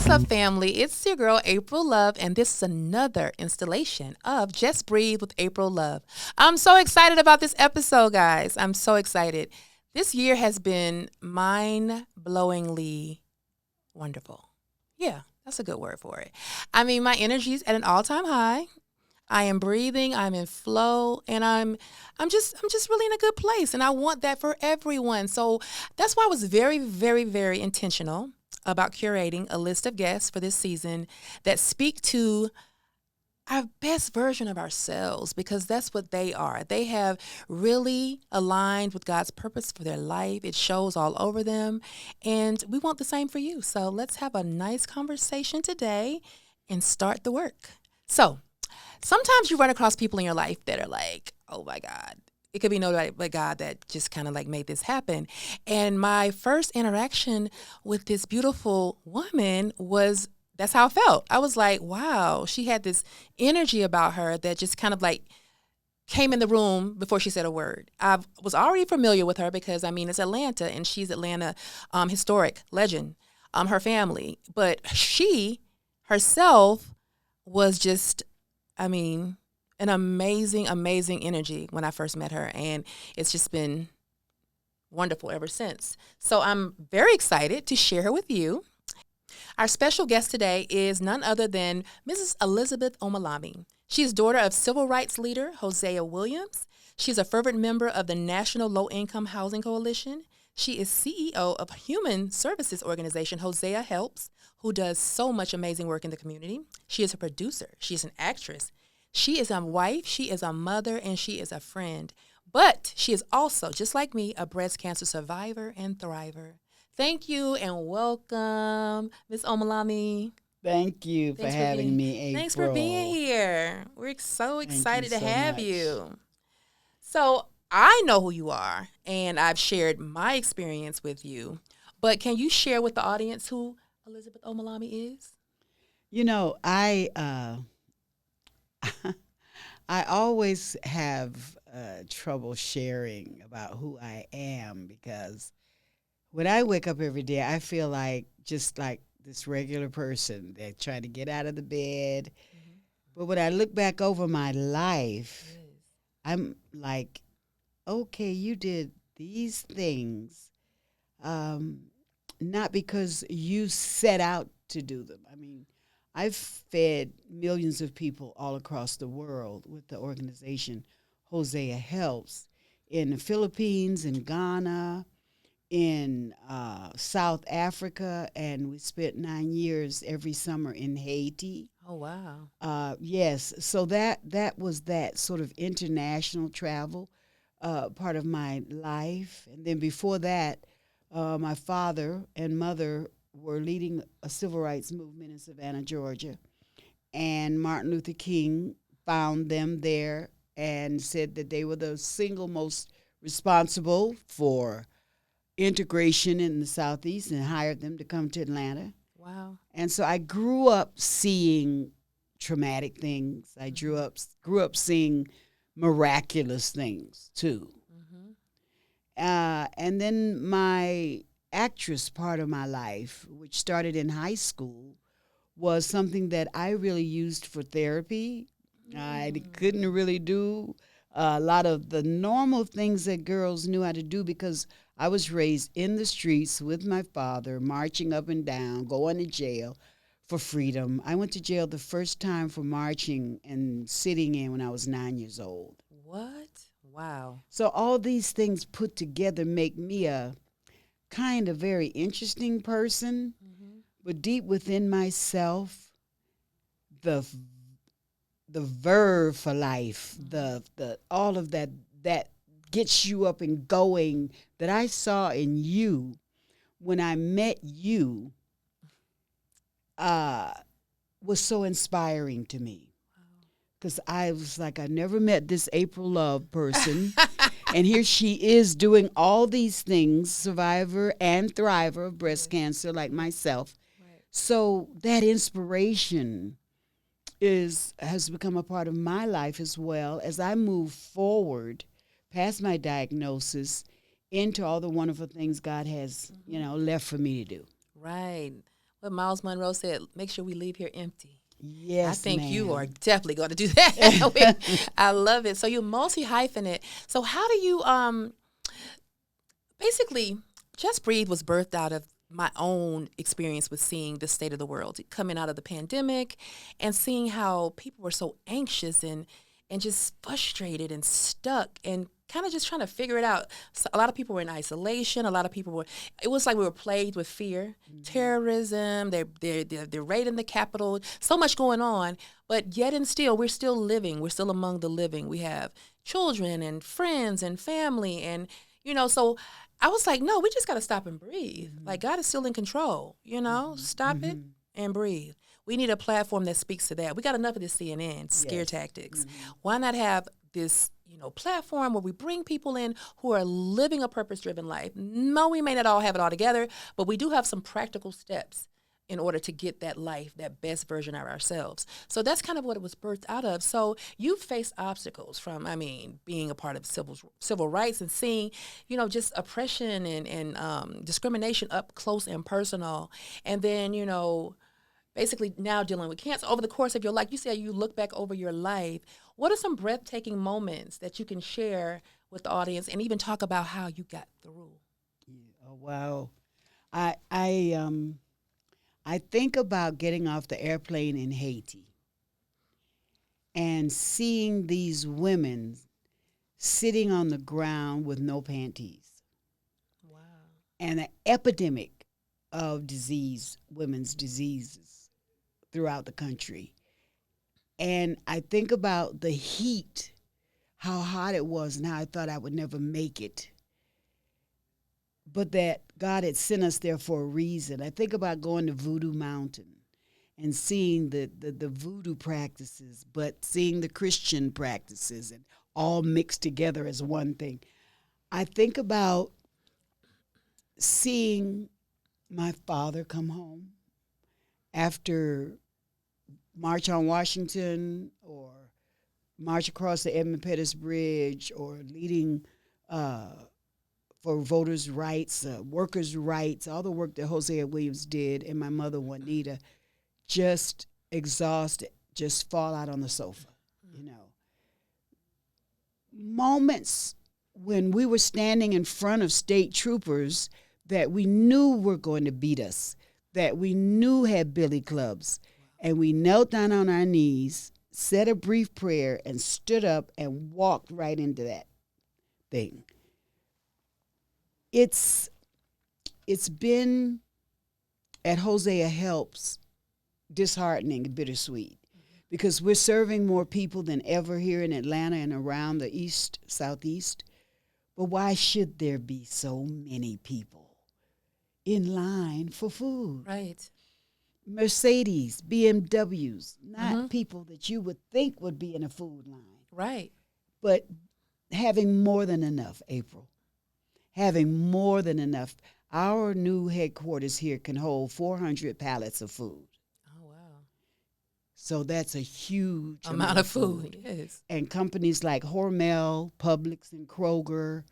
What's up, family? It's your girl, April Love, and this is another installation of Just Breathe with April Love. I'm so excited about this episode, guys. I'm so excited. This year has been mind-blowingly wonderful. Yeah, that's a good word for it. I mean, my energy is at an all-time high. I am breathing, I'm in flow, and I'm just really in a good place, and I want that for everyone. So that's why I was very, very, very intentional about curating a list of guests for this season that speak to our best version of ourselves, because that's what they are. They have really aligned with God's purpose for their life. It shows all over them, and we want the same for you. So let's have a nice conversation today and start the work. So sometimes you run across people in your life that are like, oh my God, it could be nobody but God that just kind of like made this happen. And my first interaction with this beautiful woman was, that's how I felt. I was like, wow, she had this energy about her that just kind of like came in the room before she said a word. I was already familiar with her because, I mean, it's Atlanta and she's Atlanta historic legend, her family. But she herself was just, I mean, an amazing, amazing energy when I first met her. And it's just been wonderful ever since. So I'm very excited to share her with you. Our special guest today is none other than Mrs. Elisabeth Omilami. She is daughter of civil rights leader Hosea Willimas. She's a fervent member of the National Low-Income Housing Coalition. She is CEO of human services organization Hosea Helps, who does so much amazing work in the community. She is a producer. She is an actress. She is a wife. She is a mother, and she is a friend. But she is also, just like me, a breast cancer survivor and thriver. Thank you and welcome, Ms. Omilami. Thank you for having me, April. Thanks for being here. We're so excited to have much. you. So I know who you are, and I've shared my experience with you. But can you share with the audience who Elisabeth Omilami is? You know, I I always have trouble sharing about who I am, because when I wake up every day, I feel like just like this regular person. They're trying to get out of the bed. Mm-hmm. But when I look back over my life, yes, I'm like, okay, you did these things, not because you set out to do them. I mean, I've fed millions of people all across the world with the organization Hosea Helps in the Philippines, in Ghana, in South Africa, and we spent 9 years every summer in Haiti. Oh, wow. Yes, so that was that sort of international travel part of my life. And then before that, my father and mother were leading a civil rights movement in Savannah, Georgia. And Martin Luther King found them there and said that they were the single most responsible for integration in the Southeast, and hired them to come to Atlanta. Wow. And so I grew up seeing traumatic things. I grew up seeing miraculous things too. Mm-hmm. And then my actress part of my life, which started in high school, was something that I really used for therapy. I couldn't really do a lot of the normal things that girls knew how to do, because I was raised in the streets with my father, marching up and down, going to jail for freedom. I went to jail the first time for marching and sitting in when I was 9 years old. What? Wow. So all these things put together make me a kind of very interesting person, mm-hmm, but deep within myself, the verve for life, mm-hmm, the all of that gets you up and going, that I saw in you when I met you, was so inspiring to me. Because I was like, I never met this April Love person. And here she is doing all these things, survivor and thriver of breast cancer like myself. Right. So that inspiration has become a part of my life as well, as I move forward past my diagnosis into all the wonderful things God has, left for me to do. Right. what Miles Monroe said, make sure we leave here empty. Yes, I think you ma'am. are definitely going to do that. I love it. So you multi-hyphenate. So how do you, basically, Just Breathe was birthed out of my own experience with seeing the state of the world, coming out of the pandemic and seeing how people were so anxious and just frustrated and stuck and kind of just trying to figure it out. So a lot of people were in isolation. A lot of people were, it was like we were plagued with fear, terrorism, they're raiding the Capitol, so much going on. But yet and still, we're still living. We're still among the living. We have children and friends and family. And, so I was like, no, we just got to stop and breathe. Like, God is still in control, stop it and breathe. We need a platform that speaks to that. We got enough of this CNN scare tactics. Why not have this, platform where we bring people in who are living a purpose-driven life? No, we may not all have it all together, but we do have some practical steps in order to get that life, that best version of ourselves. So that's kind of what it was birthed out of. So you faced obstacles from, being a part of civil rights and seeing, just oppression and discrimination up close and personal. And then, basically now dealing with cancer over the course of your life. You said you look back over your life. What are some breathtaking moments that you can share with the audience and even talk about how you got through? Yeah, oh, wow. I think about getting off the airplane in Haiti and seeing these women sitting on the ground with no panties. Wow. And an epidemic of women's diseases throughout the country. And I think about the heat, how hot it was and how I thought I would never make it. But that God had sent us there for a reason. I think about going to Voodoo Mountain and seeing the voodoo practices, but seeing the Christian practices and all mixed together as one thing. I think about seeing my father come home after March on Washington or March across the Edmund Pettus Bridge or leading for voters' rights, workers' rights, all the work that Hosea Williams did, and my mother, Juanita, just exhausted, just fall out on the sofa, Moments when we were standing in front of state troopers that we knew were going to beat us, that we knew had billy clubs, and we knelt down on our knees, said a brief prayer, and stood up and walked right into that thing. It's been, at Hosea Helps, disheartening and bittersweet because we're serving more people than ever here in Atlanta and around the Southeast. But why should there be so many people in line for food? Right. Mercedes, BMWs, not people that you would think would be in a food line. Right. But having more than enough, April. Having more than enough. Our new headquarters here can hold 400 pallets of food. Oh, wow. So that's a huge amount of food. Yes. And companies like Hormel, Publix, and Kroger,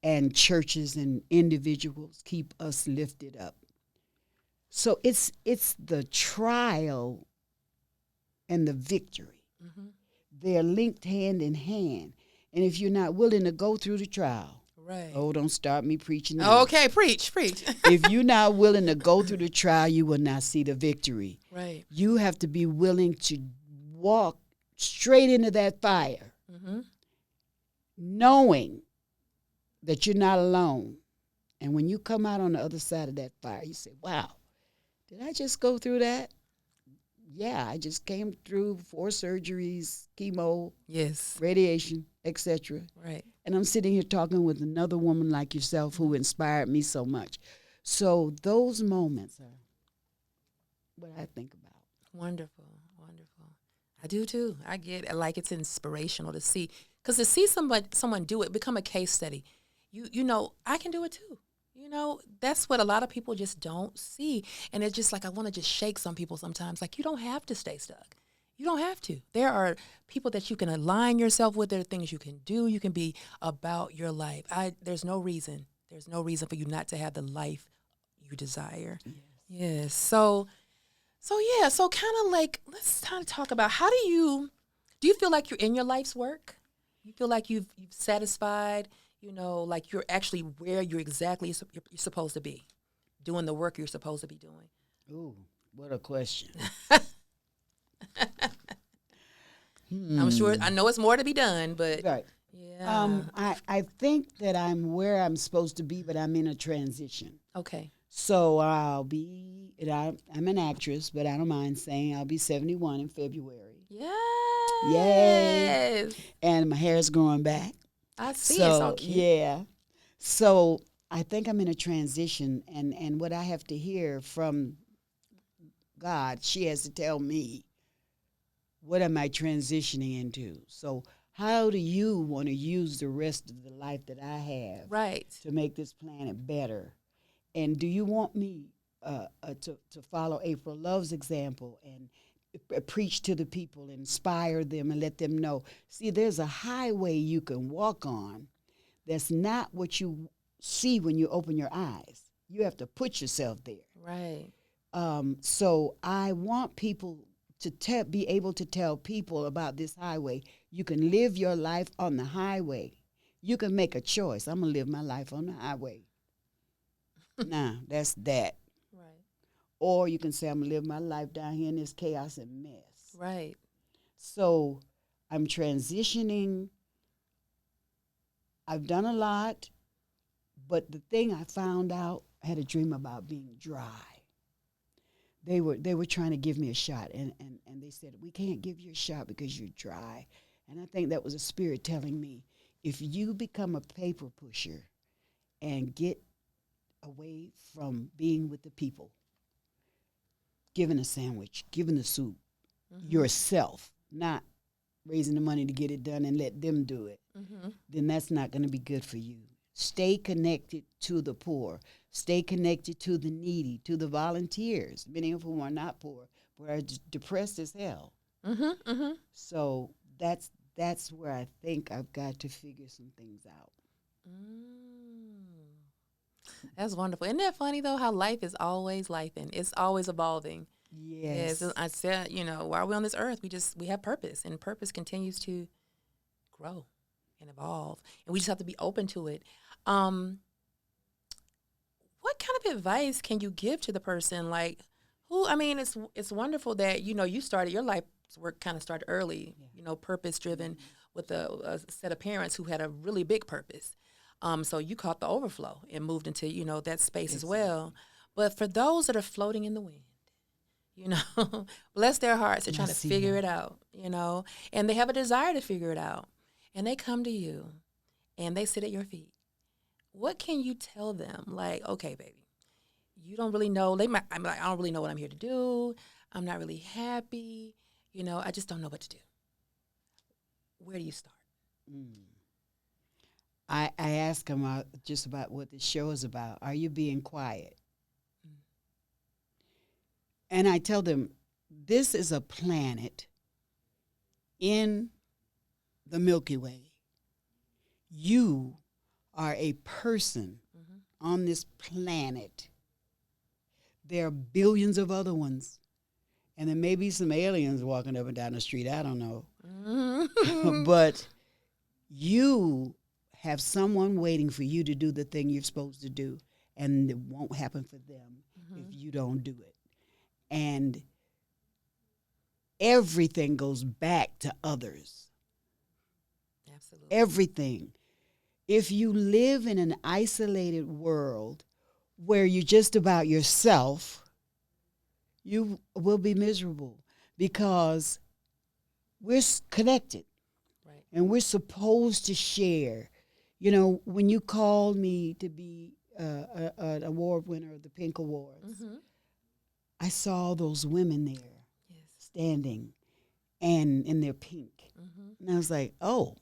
and churches and individuals keep us lifted up. So it's the trial and the victory. Mm-hmm. They're linked hand in hand. And if you're not willing to go through the trial, right. Oh, don't start me preaching now. Okay, preach. If you're not willing to go through the trial, you will not see the victory. Right. You have to be willing to walk straight into that fire, knowing that you're not alone. And when you come out on the other side of that fire, you say, wow, did I just go through that? Yeah, I just came through 4 surgeries, chemo, yes, radiation, etc. Right. And I'm sitting here talking with another woman like yourself who inspired me so much. So those moments are what I think about. Wonderful. I do too. I get it. Like, it's inspirational to see, because to see someone do it, become a case study. You know, I can do it too. That's what a lot of people just don't see. And it's just like, I want to just shake some people sometimes. Like, you don't have to stay stuck. You don't have to. There are people that you can align yourself with. There are things you can do. You can be about your life. There's no reason for you not to have the life you desire. Yes. So kind of like, let's kind of talk about how do you feel like you're in your life's work? You feel like you've satisfied, like you're actually where you're supposed to be, doing the work you're supposed to be doing. Ooh, what a question. I'm sure, I know it's more to be done, but Right. yeah. I think that I'm where I'm supposed to be, but I'm in a transition. Okay. So I'm an actress, but I don't mind saying I'll be 71 in February. Yay. Yes. And my hair is growing back. I see. It's so cute. Yeah. So I think I'm in a transition, and what I have to hear from God, she has to tell me, what am I transitioning into? So how do you want to use the rest of the life that I have Right. to make this planet better? And do you want me to follow April Love's example and preach to the people, inspire them, and let them know? See, there's a highway you can walk on that's not what you see when you open your eyes. You have to put yourself there. Right. So I want people to be able to tell people about this highway. You can live your life on the highway. You can make a choice. I'm going to live my life on the highway. Nah, that's that. Right. Or you can say, I'm going to live my life down here in this chaos and mess. Right. So I'm transitioning. I've done a lot, but the thing I found out, I had a dream about being dry. They were trying to give me a shot, and they said, we can't give you a shot because you're dry. And I think that was a spirit telling me, if you become a paper pusher and get away from being with the people, giving a sandwich, giving the soup, yourself, not raising the money to get it done and let them do it, then that's not going to be good for you. Stay connected to the poor. Stay connected to the needy, to the volunteers, many of whom are not poor, but are depressed as hell. So that's where I think I've got to figure some things out. That's wonderful. Isn't that funny, though, how life is always lifing? It's always evolving. Yes. I said, while we're on this earth, we have purpose, and purpose continues to grow and evolve, and we just have to be open to it. What kind of advice can you give to the person? Like, it's wonderful that, you started your life's work kind of started early, purpose driven with a set of parents who had a really big purpose. So you caught the overflow and moved into, that space as well. But for those that are floating in the wind, bless their hearts, they're trying to figure it out, and they have a desire to figure it out. And they come to you and they sit at your feet. What can you tell them? Like, okay, baby, you don't really know. I'm like, I don't really know what I'm here to do. I'm not really happy. I just don't know what to do. Where do you start? I ask them just about what the show is about. Are you being quiet? And I tell them, this is a planet in the Milky Way. You are a person on this planet. There are billions of other ones. And there may be some aliens walking up and down the street. I don't know. But you have someone waiting for you to do the thing you're supposed to do. And it won't happen for them if you don't do it. And everything goes back to others. Absolutely. Everything. If you live in an isolated world where you're just about yourself, you will be miserable because we're connected. Right. And we're supposed to share. When you called me to be an award winner of the Pink Awards, I saw those women there standing and in their pink. And I was like, oh,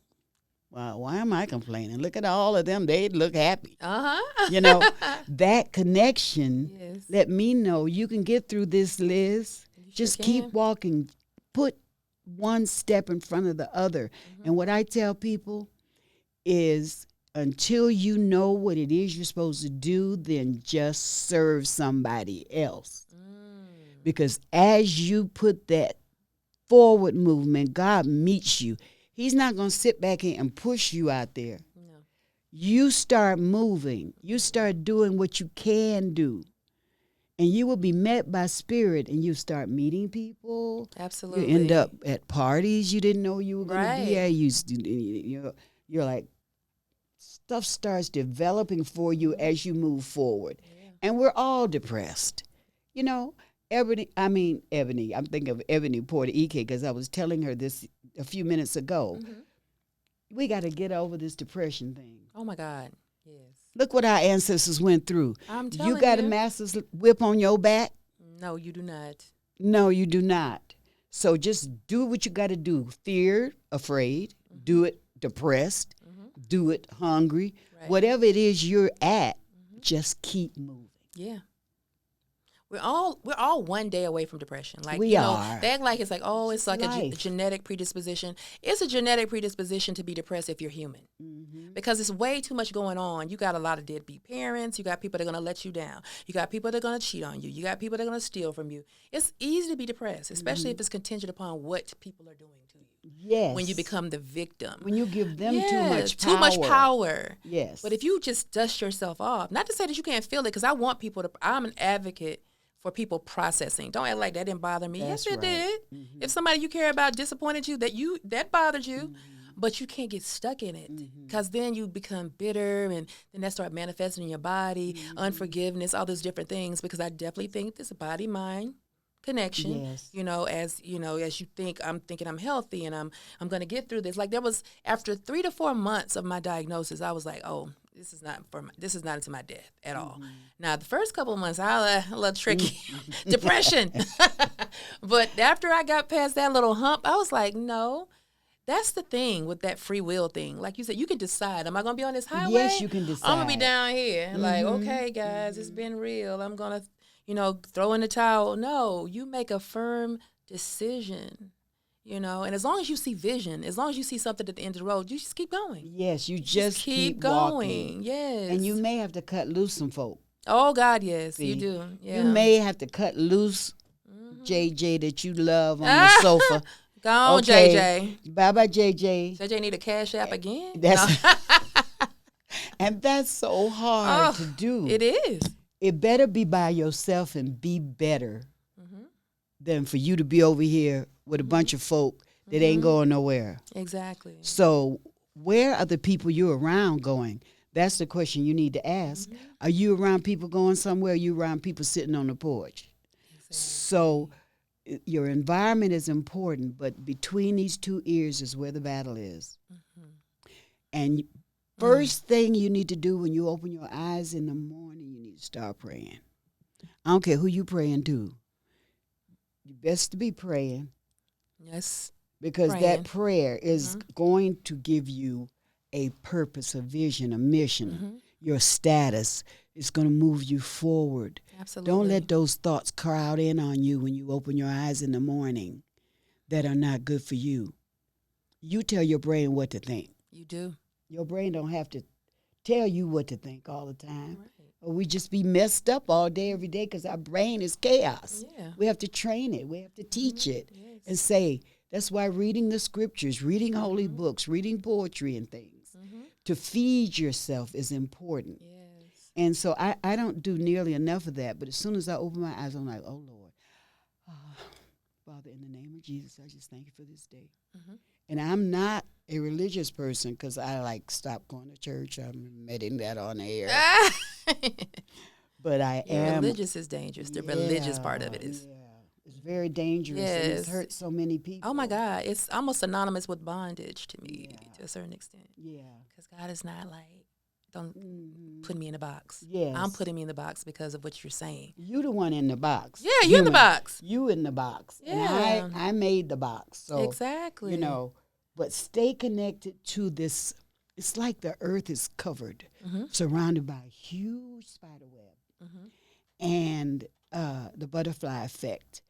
well, why am I complaining? Look at all of them. They look happy. That connection let me know you can get through this, Liz. Just keep walking. Put one step in front of the other. And what I tell people is until you know what it is you're supposed to do, then just serve somebody else. Because as you put that forward movement, God meets you. He's not going to sit back and push you out there. No. You start moving. You start doing what you can do. And you will be met by spirit, and you start meeting people. Absolutely. You end up at parties you didn't know you were going to be at. You're like, stuff starts developing for you as you move forward. Yeah. And we're all depressed. You know, Ebony, I'm thinking of Ebony Puerto Rico because I was telling her this a few minutes ago. Mm-hmm. We got to get over this depression thing. Oh, my God. Yes. Look what our ancestors went through. I'm telling you. You got a master's whip on your back? No, you do not. No, you do not. So just do what you got to do. Fear, afraid, do it depressed, do it hungry. Right. Whatever it is you're at, just keep moving. Yeah. We're all one day away from depression. Like we are. They act like it's like, oh, it's like a genetic predisposition. It's a genetic predisposition to be depressed if you're human. Mm-hmm. Because it's way too much going on. You got a lot of deadbeat parents. You got people that are going to let you down. You got people that are going to cheat on you. You got people that are going to steal from you. It's easy to be depressed, especially if it's contingent upon what people are doing to you. Yes. When you become the victim. When you give them too much power. Too much power. Yes. But if you just dust yourself off, not to say that you can't feel it, because I want people to, I'm an advocate for people processing. Don't act like that didn't bother me. That's yes, it did. Mm-hmm. If somebody you care about disappointed you, that bothered you, but you can't get stuck in it, because then you become bitter, and then that start manifesting in your body, unforgiveness, all those different things. Because I definitely think this body-mind connection. Yes. As you think, I'm thinking I'm healthy and I'm going to get through this. Like there was, after 3 to 4 months of my diagnosis, I was like, oh, this is not into my death at all. Now, the first couple of months, I was a little tricky, depression. But after I got past that little hump, I was like, no, that's the thing with that free will thing. Like you said, you can decide, am I going to be on this highway? Yes, you can decide. I'm going to be down here. Like, okay, guys, it's been real. I'm going to, throw in the towel. No, you make a firm decision. And as long as you see vision, as long as you see something at the end of the road, you just keep going. Yes, you just keep going. Walking. Yes. And you may have to cut loose some folk. Oh, God, yes, see, you do. Yeah. You may have to cut loose JJ that you love on the sofa. Go on, okay. JJ. Bye-bye, JJ. JJ need a Cash App again? And that's so hard to do. It is. It better be by yourself and be better than for you to be over here with a bunch of folk that ain't going nowhere. Exactly. So where are the people you're around going? That's the question you need to ask. Are you around people going somewhere? Are you around people sitting on the porch? Exactly. So your environment is important, but between these two ears is where the battle is. And first thing you need to do when you open your eyes in the morning, you need to start praying. I don't care who you praying to. You best to be praying. Yes. Because that prayer is going to give you a purpose, a vision, a mission. Your status is going to move you forward. Absolutely. Don't let those thoughts crowd in on you when you open your eyes in the morning that are not good for you. You tell your brain what to think. You do. Your brain don't have to tell you what to think all the time. Right. Or we just be messed up all day, every day, because our brain is chaos. Yeah. We have to train it. We have to teach it and say, that's why reading the scriptures, reading holy books, reading poetry and things, to feed yourself is important. Yes. And so I don't do nearly enough of that. But as soon as I open my eyes, I'm like, oh, Lord, Father, in the name of Jesus, I just thank you for this day. And I'm not a religious person because I stopped going to church. I'm admitting that on the air. But I am. Religious is dangerous. The religious part of it is. Yeah. It's very dangerous. Yes. And it's hurt so many people. Oh, my God. It's almost synonymous with bondage to me to a certain extent. Yeah. Because God is not don't put me in a box. Yes. I'm putting me in the box because of what you're saying. You the one in the box. Yeah, you in the box. You in the box. Yeah. And I made the box. So, exactly. But stay connected to this. It's like the earth is covered, surrounded by a huge spider web and the butterfly effect.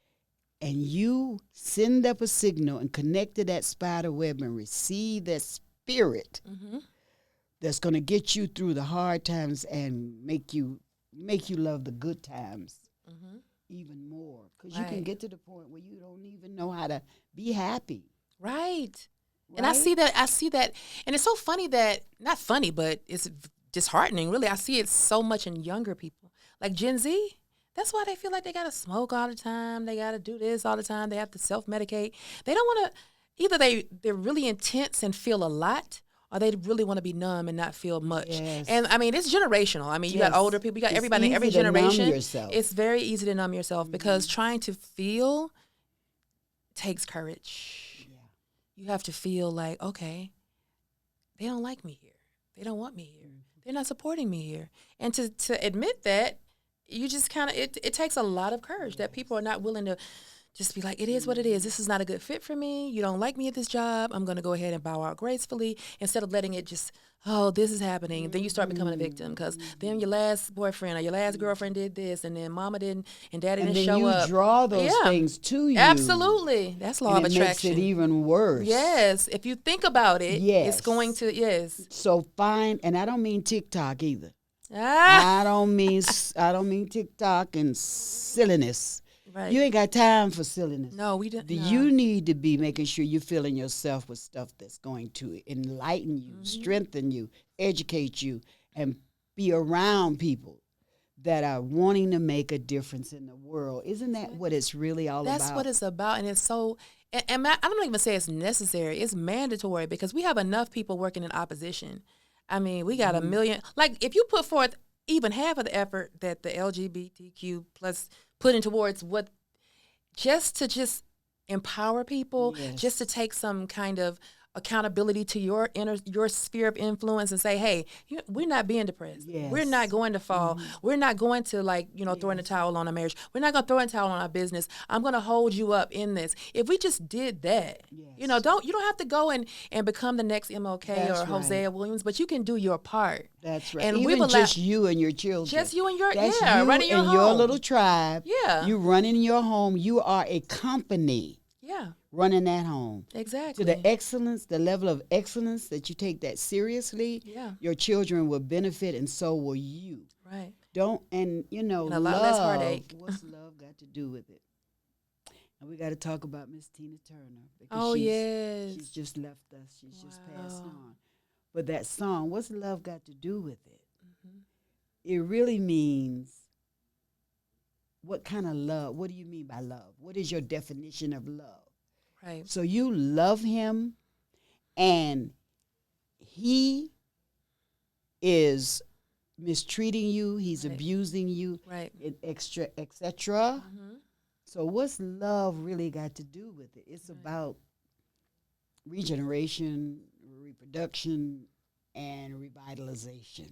And you send up a signal and connect to that spider web and receive that spirit that's going to get you through the hard times and make you love the good times even more. Because you can get to the point where you don't even know how to be happy. Right. And I see that, and it's so funny that, not funny, but it's disheartening, really. I see it so much in younger people. Like Gen Z, that's why they feel like they got to smoke all the time. They got to do this all the time. They have to self-medicate. They don't want to, either they're really intense and feel a lot, or they really want to be numb and not feel much. Yes. And, I mean, it's generational. I mean, you got older people, you got everybody in every generation. It's very easy to numb yourself because trying to feel takes courage. You have to feel like, okay, they don't like me here. They don't want me here. They're not supporting me here. And to admit that, you just kind of, it takes a lot of courage that people are not willing to just be like, it is what it is. This is not a good fit for me. You don't like me at this job. I'm going to go ahead and bow out gracefully instead of letting it just, oh, this is happening. And then you start becoming a victim because then your last boyfriend or your last girlfriend did this, and then mama didn't, and daddy didn't show up. And then you draw those things to you. Absolutely. That's law of attraction. It makes it even worse. Yes. If you think about it, it's going to, So find, and I don't mean TikTok either. I don't mean TikTok and silliness. Right. You ain't got time for silliness. No, we don't. You need to be making sure you're filling yourself with stuff that's going to enlighten you, strengthen you, educate you, and be around people that are wanting to make a difference in the world. Isn't that what it's really all about? That's what it's about, and it's so. And I don't even say it's necessary. It's mandatory because we have enough people working in opposition. I mean, we got a million. Like, if you put forth even half of the effort that the LGBTQ plus put in towards just empower people, just to take some kind of accountability to your sphere of influence and say, hey, we're not being depressed. We're not going to fall. We're not going to throw in the towel on our marriage. We're not going to throw in the towel on our business. I'm going to hold you up in this. If we just did that, you don't have to go and become the next MLK or Hosea Williams, but you can do your part. That's right. And even just you and your children. Just you and your running your home. Your little tribe. Yeah. You running your home. You are a company. Yeah. Running that home. Exactly. To the excellence, the level of excellence that you take that seriously, your children will benefit and so will you. Right. And a lot less heartache. What's love got to do with it? And we got to talk about Miss Tina Turner. Because she's just left us. She's just passed on. But that song, what's love got to do with it? It really means, what kind of love? What do you mean by love? What is your definition of love? Right. So you love him, and he is mistreating you. He's abusing you, etc. So what's love really got to do with it? It's about regeneration, reproduction, and revitalization,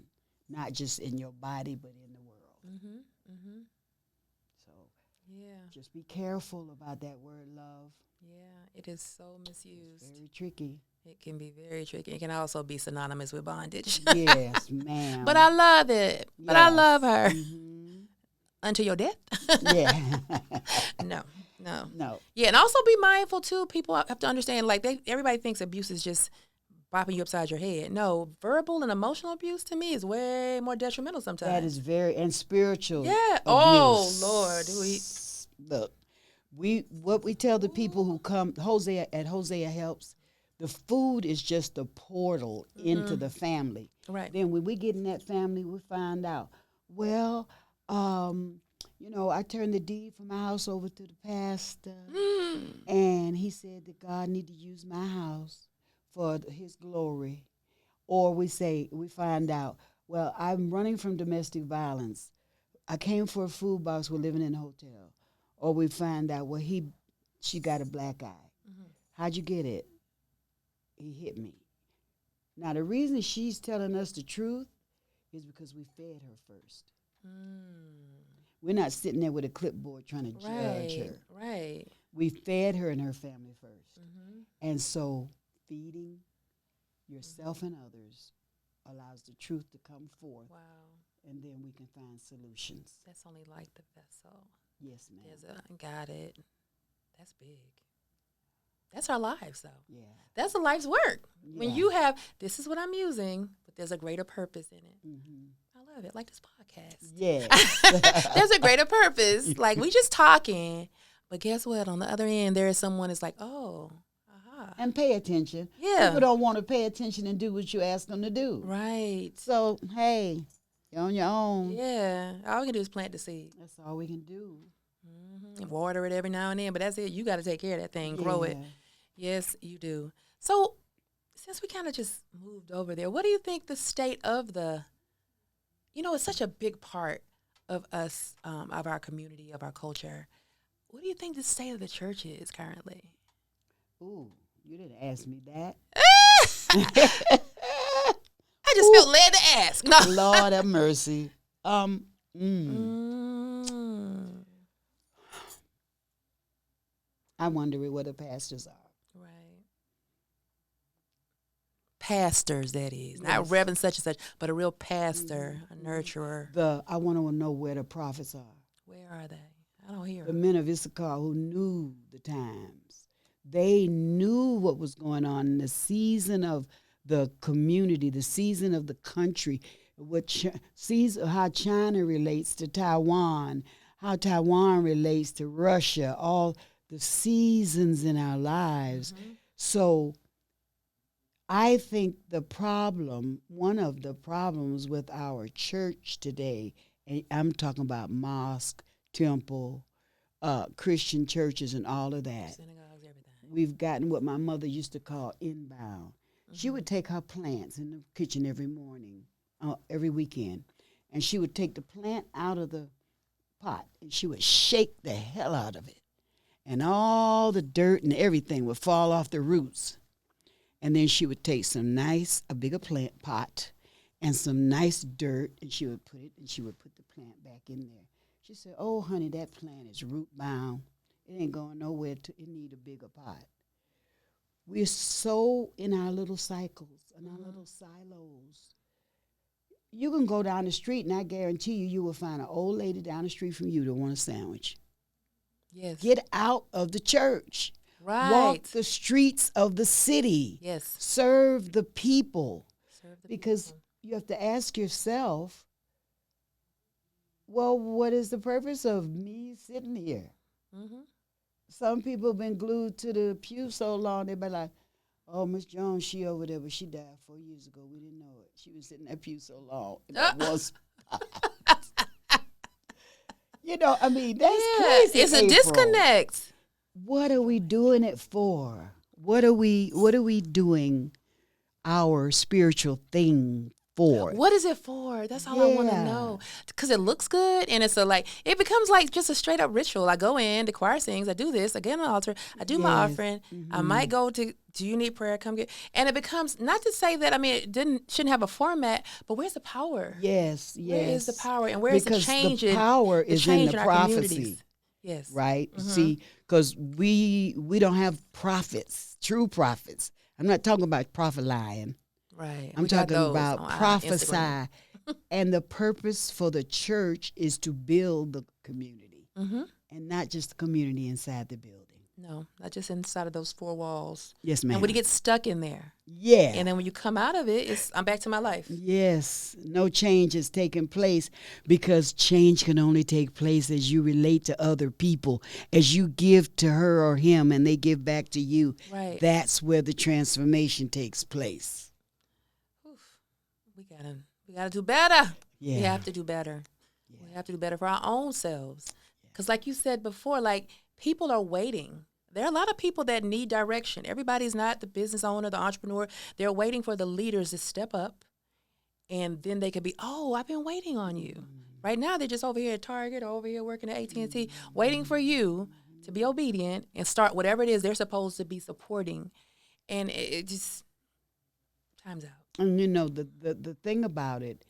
not just in your body, but in the world. So just be careful about that word love. Yeah, it is so misused. It's very tricky. It can be very tricky. It can also be synonymous with bondage. Yes, ma'am. But I love it. But I love her. Until your death? Yeah. No. Yeah, and also be mindful, too. People have to understand, like, everybody thinks abuse is just bopping you upside your head. No, verbal and emotional abuse, to me, is way more detrimental sometimes. That is and spiritual abuse. Oh, Lord. Look. What we tell the people who come, Hosea Helps, the food is just a portal into the family. Right. Then when we get in that family, we find out, well, I turned the deed for my house over to the pastor, and he said that God need to use my house for his glory. Or we find out, well, I'm running from domestic violence. I came for a food box. We're living in a hotel. Or we find out, well, she got a black eye. How'd you get it? He hit me. Now, the reason she's telling us the truth is because we fed her first. We're not sitting there with a clipboard trying to judge her. Right. We fed her and her family first. And so feeding yourself and others allows the truth to come forth. Wow. And then we can find solutions. That's only like the vessel. Yes, ma'am. Got it. That's big. That's our lives, though. Yeah. That's a life's work. Yeah. When you have, this is what I'm using, but there's a greater purpose in it. Mm-hmm. I love it, like this podcast. Yes. There's a greater purpose. Like, we just talking, but guess what? On the other end, there is someone that's like, oh, aha. And pay attention. Yeah. People don't want to pay attention and do what you ask them to do. Right. So, hey, you're on your own. Yeah. All we can do is plant the seed. That's all we can do. And water it every now and then, but that's it. You got to take care of that thing, grow it. Yeah. Yes, you do. So, since we kind of just moved over there, what do you think the state of the, it's such a big part of us, of our community, of our culture. What do you think the state of the church is currently? Ooh, you didn't ask me that. I just feel led to ask. No. Lord have mercy. I wonder what the pastors are. Right. Pastors, that is. Yes. Not reverend such and such, but a real pastor, a nurturer. I want to know where the prophets are. Where are they? I don't hear The them. men of Issachar who knew the times. They knew what was going on in the season of the community, the season of the country, sees how China relates to Taiwan, how Taiwan relates to Russia, all the seasons in our lives. Mm-hmm. So I think one of the problems with our church today, and I'm talking about mosque, temple, Christian churches and all of that. Synagogues, everything. We've gotten what my mother used to call inbound. Mm-hmm. She would take her plants in the kitchen every morning, every weekend, and she would take the plant out of the pot, and she would shake the hell out of it. And all the dirt and everything would fall off the roots. And then she would take a bigger plant pot and some nice dirt, and she would put the plant back in there. She said, "Oh, honey, that plant is root bound. It ain't going nowhere. It need a bigger pot." We're so in our little cycles and our little silos. You can go down the street, and I guarantee you will find an old lady down the street from you that want a sandwich. Yes. Get out of the church. Right. Walk the streets of the city. Yes. Serve the people. Because people. you have to ask yourself, well, what is the purpose of me sitting here? Mm-hmm. Some people have been glued to the pew so long, they be like, "Oh, Miss Jones, she over there, but she died 4 years ago. We didn't know it. She was sitting in that pew so long." And that was I mean, that's crazy. It's a April. disconnect. What are we doing it for? What are we doing our spiritual thing for? What is it for? That's all I want to know. Because it looks good, and it becomes like just a straight up ritual. I go in, the choir sings, I do this, I get on the altar, I do my offering. Mm-hmm. I might go to, do you need prayer? Come get. And it becomes, not to say that, shouldn't have a format, but where's the power? Yes. Where is the power, and where is the change? The power is in the prophecy. Yes. Right? Mm-hmm. See, because we don't have prophets, true prophets. I'm not talking about prophet lying. Right. I'm talking about prophesy. And the purpose for the church is to build the community. Mm-hmm. And not just the community inside the building. No, not just inside of those four walls. Yes, ma'am. And when you get stuck in there. Yeah. And then when you come out of it, I'm back to my life. Yes. No change is taking place, because change can only take place as you relate to other people, as you give to her or him and they give back to you. Right. That's where the transformation takes place. Oof. We gotta do better. Yeah. We have to do better. Yeah. We have to do better for our own selves. Because like you said before, people are waiting. There are a lot of people that need direction. Everybody's not the business owner, the entrepreneur. They're waiting for the leaders to step up, and then they could be, "Oh, I've been waiting on you." Mm-hmm. Right now, they're just over here at Target or over here working at AT&T, waiting for you to be obedient and start whatever it is they're supposed to be supporting. And it just, time's out. And the thing about it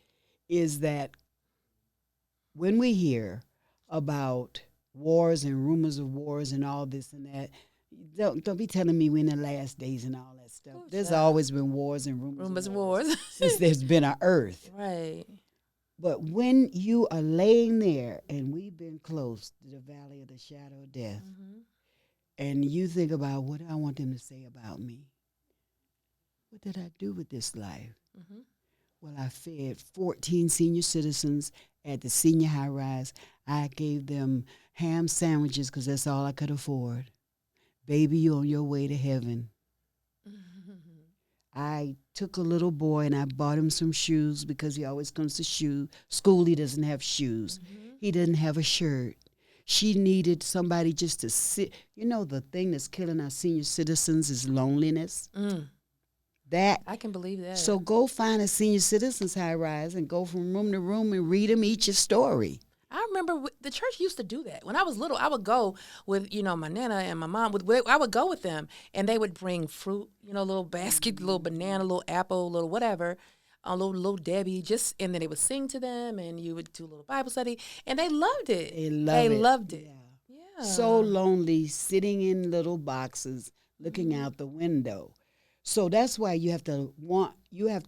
is that when we hear about wars and rumors of wars and all this and that, don't be telling me we're in the last days and all that stuff. There's always been wars and rumors of wars since there's been an earth. Right. But when you are laying there, and we've been close to the valley of the shadow of death, Mm-hmm. and you think about, what do I want them to say about me? What did I do with this life? Mm-hmm. Well, I fed 14 senior citizens at the senior high rise. I gave them ham sandwiches because that's all I could afford. Baby, you on your way to heaven. I took a little boy and I bought him some shoes because he always comes to school. He doesn't have shoes. He didn't have a shirt. She needed somebody just to sit. You know, the thing that's killing our senior citizens is loneliness. That I can believe that. So go find a senior citizens high rise and go from room to room and read them each a story. I remember the church used to do that. When I was little, I would go with, my nana and my mom. I would go with them, and they would bring fruit, a little basket, a little banana, a little apple, a little whatever, a little Debbie, and then they would sing to them, and you would do a little Bible study, and they loved it. They loved it. Yeah. So lonely, sitting in little boxes, looking out the window. So that's why you have to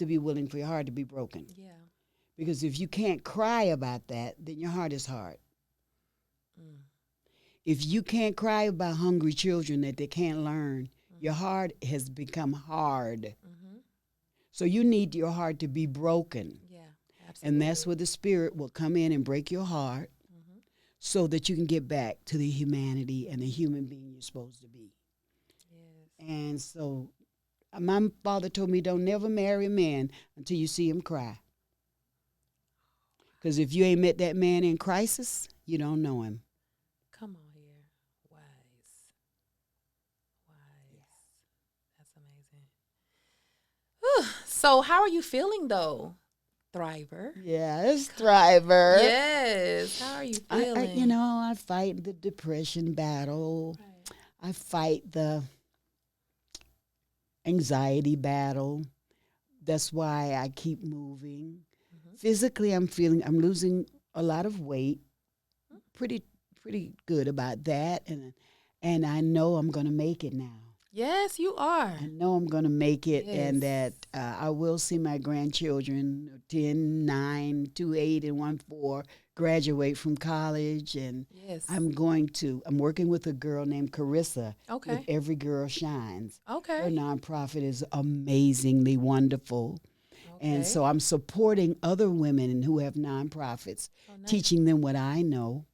be willing for your heart to be broken. Yeah. Because if you can't cry about that, then your heart is hard. If you can't cry about hungry children that they can't learn, your heart has become hard. So you need your heart to be broken. Yeah, absolutely. And that's where the Spirit will come in and break your heart so that you can get back to the humanity and the human being you're supposed to be. Yes. And so my father told me, don't never marry a man until you see him cry. Because if you ain't met that man in crisis, you don't know him. Come on here. Wise. Yeah. That's amazing. Whew. So how are you feeling, though, Thriver? Yes, Thriver. Yes. How are you feeling? I fight the depression battle. Right. I fight the anxiety battle. That's why I keep moving. Physically, I'm losing a lot of weight. Pretty good about that, and I know I'm going to make it now. Yes, you are. I know I'm going to make it, and that I will see my grandchildren, 10, 9, 2, 8, and 1, 4, graduate from college, and I'm working with a girl named Carissa. Okay. With Every Girl Shines. Okay. Her nonprofit is amazingly wonderful. And so I'm supporting other women who have nonprofits, teaching them what I know.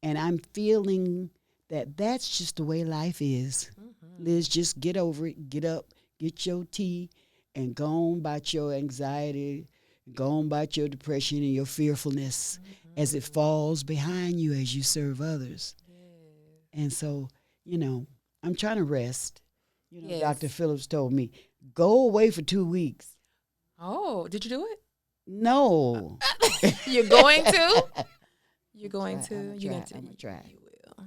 And I'm feeling that that's just the way life is. Liz, just get over it, get up, get your tea, and go on about your anxiety, go on about your depression and your fearfulness as it falls behind you as you serve others. And so, I'm trying to rest. Dr. Phillips told me, go away for 2 weeks. Oh, did you do it? No. You're going to? You're going to? I'm going to try. You will.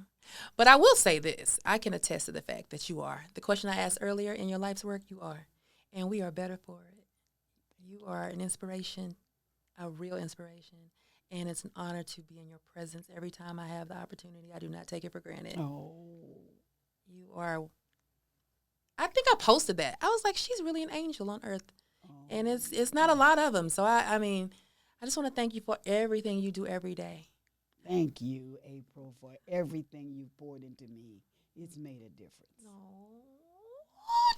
But I will say this. I can attest to the fact that you are. The question I asked earlier in your life's work, you are. And we are better for it. You are an inspiration, a real inspiration. And it's an honor to be in your presence every time I have the opportunity. I do not take it for granted. Oh. You are. I think I posted that. I was like, she's really an angel on earth. And it's not a lot of them. So, I just want to thank you for everything you do every day. Thank you, April, for everything you've poured into me. It's made a difference. Oh,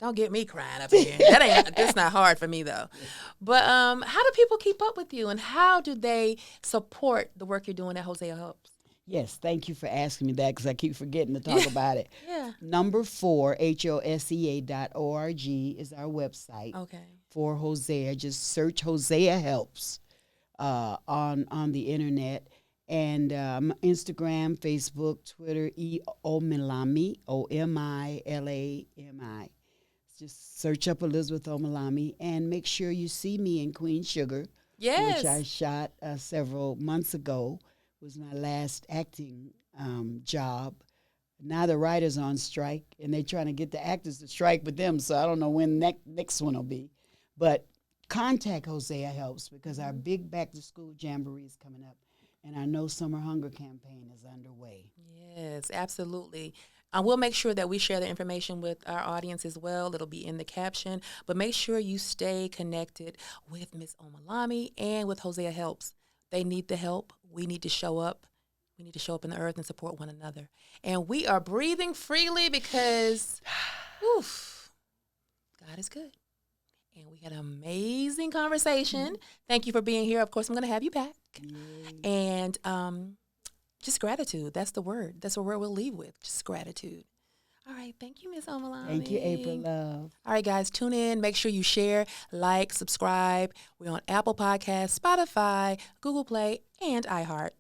don't get me crying up here. That's not hard for me, though. But how do people keep up with you, and how do they support the work you're doing at Hosea Helps? Yes, thank you for asking me that because I keep forgetting to talk about it. Yeah. Number 4, HOSEA.org is our website. Okay. For Hosea. Just search Hosea Helps on the internet. And Instagram, Facebook, Twitter, Omilami, Omilami. Just search up Elisabeth Omilami and make sure you see me in Queen Sugar, which I shot several months ago. Was my last acting job. Now the writers on strike, and they're trying to get the actors to strike with them, so I don't know when next one will be. But contact Hosea Helps because our big back-to-school jamboree is coming up, and our No Summer Hunger campaign is underway. Yes, absolutely. We'll make sure that we share the information with our audience as well. It'll be in the caption. But make sure you stay connected with Ms. Omilami and with Hosea Helps. They need the help. We need to show up. We need to show up in the earth and support one another. And we are breathing freely because, God is good. And we had an amazing conversation. Thank you for being here. Of course, I'm going to have you back. And just gratitude. That's the word. That's the word we'll leave with. Just gratitude. All right. Thank you, Miss Omilami. Thank you, April Love. All right, guys. Tune in. Make sure you share, like, subscribe. We're on Apple Podcasts, Spotify, Google Play, and iHeart.